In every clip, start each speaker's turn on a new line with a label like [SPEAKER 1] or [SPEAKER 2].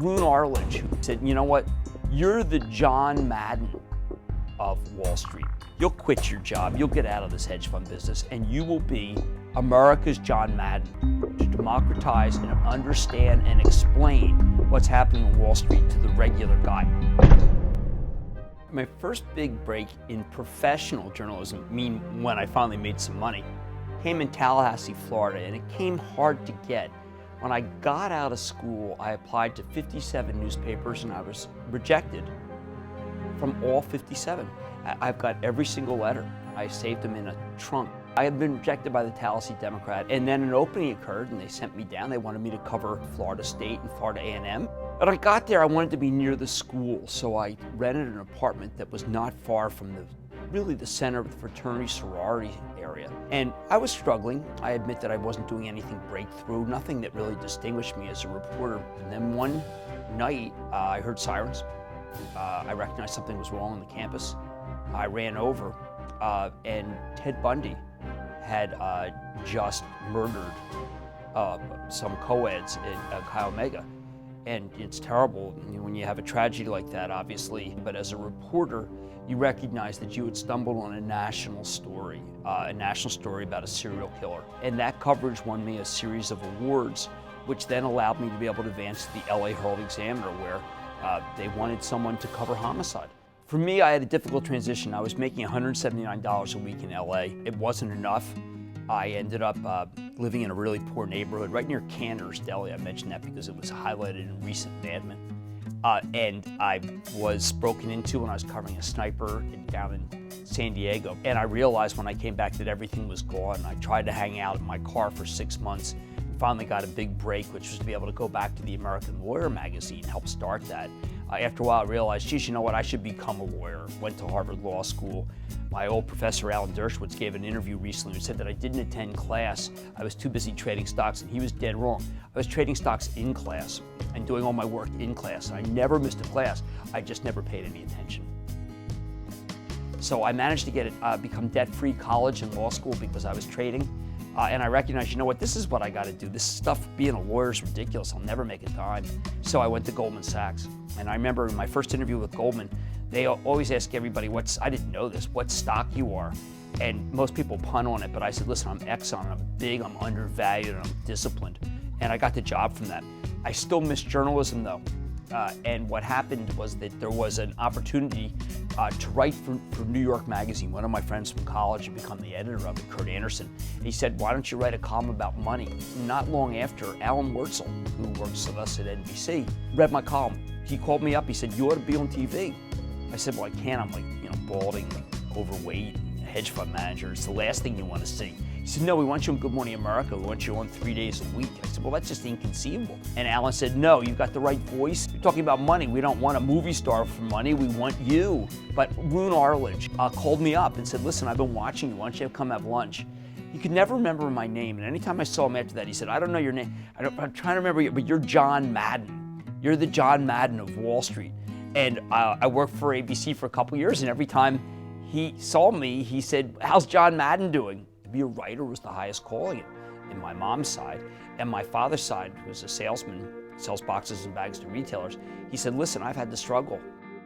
[SPEAKER 1] Roone Arledge, who said, you know what, you're the John Madden of Wall Street. You'll quit your job, you'll get out of this hedge fund business, and you will be America's John Madden to democratize and understand and explain what's happening on Wall Street to the regular guy. My first big break in professional journalism, when I finally made some money, came in Tallahassee, Florida, and it came hard to get. When I got out of school, I applied to 57 newspapers and I was rejected from all 57. I've got every single letter. I saved them in a trunk. I had been rejected by the Tallahassee Democrat, and then an opening occurred and they sent me down. They wanted me to cover Florida State and Florida A&M. But I got there, I wanted to be near the school, so I rented an apartment that was not far from really the center of the fraternity sorority area. And I was struggling. I admit that I wasn't doing anything breakthrough, nothing that really distinguished me as a reporter. And then one night, I heard sirens. I recognized something was wrong on the campus. I ran over, and Ted Bundy had just murdered some co-eds at Chi Omega. And it's terrible when you have a tragedy like that, obviously. But as a reporter, you recognize that you had stumbled on a national story about a serial killer. And that coverage won me a series of awards, which then allowed me to be able to advance to the LA Herald-Examiner, where they wanted someone to cover homicide. For me, I had a difficult transition. I was making $179 a week in LA. It wasn't enough. I ended up living in a really poor neighborhood right near Cantor's Deli. I mentioned that because it was highlighted in recent Mad Men. And I was broken into when I was covering a sniper down in San Diego. And I realized when I came back that everything was gone. I tried to hang out in my car for 6 months. Finally got a big break, which was to be able to go back to the American Lawyer magazine, help start that. After a while, I realized, geez, you know what, I should become a lawyer. Went to Harvard Law School. My old professor, Alan Dershowitz, gave an interview recently who said that I didn't attend class. I was too busy trading stocks, and he was dead wrong. I was trading stocks in class and doing all my work in class. I never missed a class. I just never paid any attention. So I managed to become debt-free college and law school because I was trading. And I recognized, you know what, this is what I got to do. This stuff, being a lawyer, is ridiculous. I'll never make a dime. So I went to Goldman Sachs. And I remember in my first interview with Goldman, they always ask everybody, I didn't know this, what stock you are. And most people pun on it, but I said, listen, I'm Exxon, I'm big, I'm undervalued, and I'm disciplined. And I got the job from that. I still miss journalism, though. And what happened was that there was an opportunity to write for New York Magazine. One of my friends from college had become the editor of it, Kurt Anderson. And he said, why don't you write a column about money? Not long after, Alan Wurtzel, who works with us at NBC, read my column. He called me up, he said, you ought to be on TV. I said, well, I can't. I'm like, balding, overweight, hedge fund manager. It's the last thing you want to see. He said, no, we want you on Good Morning America. We want you on 3 days a week. I said, well, that's just inconceivable. And Alan said, no, you've got the right voice. You're talking about money. We don't want a movie star for money. We want you. But Roone Arledge called me up and said, listen, I've been watching you. Why don't you come have lunch? He could never remember my name. And anytime I saw him after that, he said, I don't know your name. I'm trying to remember you, but you're John Madden. You're the John Madden of Wall Street. And I worked for ABC for a couple years, and every time he saw me, he said, how's John Madden doing? To be a writer was the highest calling in my mom's side. And my father's side, who was a salesman, sells boxes and bags to retailers. He said, listen, I've had to struggle.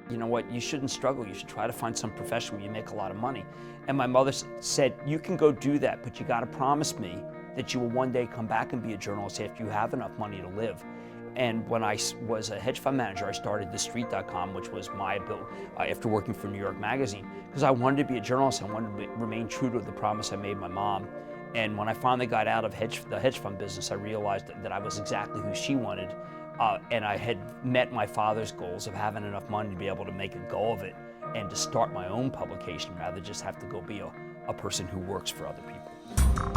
[SPEAKER 1] You know what, you shouldn't struggle. You should try to find some profession where you make a lot of money. And my mother said, you can go do that, but you gotta promise me that you will one day come back and be a journalist after you have enough money to live. And when I was a hedge fund manager, I started TheStreet.com, which was my ability after working for New York Magazine, because I wanted to be a journalist. I wanted to remain true to the promise I made my mom. And when I finally got out of the hedge fund business, I realized that I was exactly who she wanted. And I had met my father's goals of having enough money to be able to make a go of it and to start my own publication rather than just have to go be a person who works for other people.